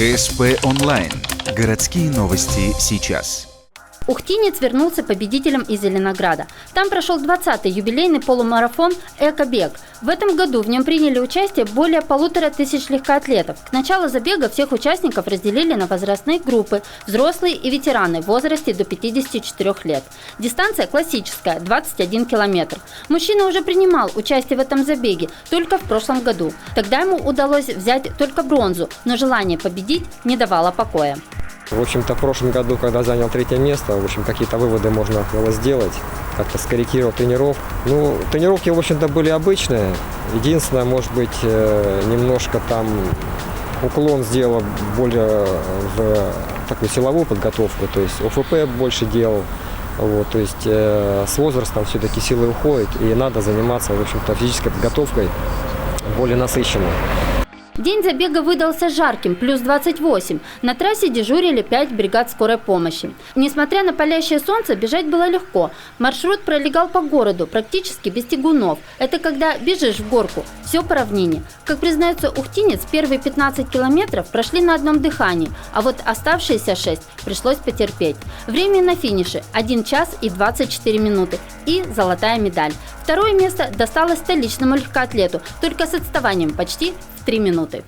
ГСП онлайн. Городские новости сейчас. Ухтинец вернулся победителем из Зеленограда. Там прошел 20-й юбилейный полумарафон «Экобег». В этом году в нем приняли участие более 1500 легкоатлетов. К началу забега всех участников разделили на возрастные группы – взрослые и ветераны в возрасте до 54 лет. Дистанция классическая – 21 километр. Мужчина уже принимал участие в этом забеге только в прошлом году. Тогда ему удалось взять только бронзу, но желание победить не давало покоя. В общем-то, в прошлом году, когда занял 3-е место, в общем, какие-то выводы можно было сделать, как-то скорректировал тренировку. Ну, тренировки, в общем-то, были обычные. Единственное, может быть, немножко там уклон сделал более в такую силовую подготовку, то есть ОФП больше делал. Вот, то есть с возрастом все-таки силы уходят, и надо заниматься, в общем-то, физической подготовкой более насыщенной. День забега выдался жарким, плюс 28. На трассе дежурили 5 бригад скорой помощи. Несмотря на палящее солнце, бежать было легко. Маршрут пролегал по городу, практически без тягунов. Это когда бежишь в горку, все по равнине. Как признается ухтинец, первые 15 километров прошли на одном дыхании, а вот оставшиеся 6 пришлось потерпеть. Время на финише – 1 час и 24 минуты и золотая медаль. Второе место досталось столичному легкоатлету, только с отставанием почти в 3 минуты.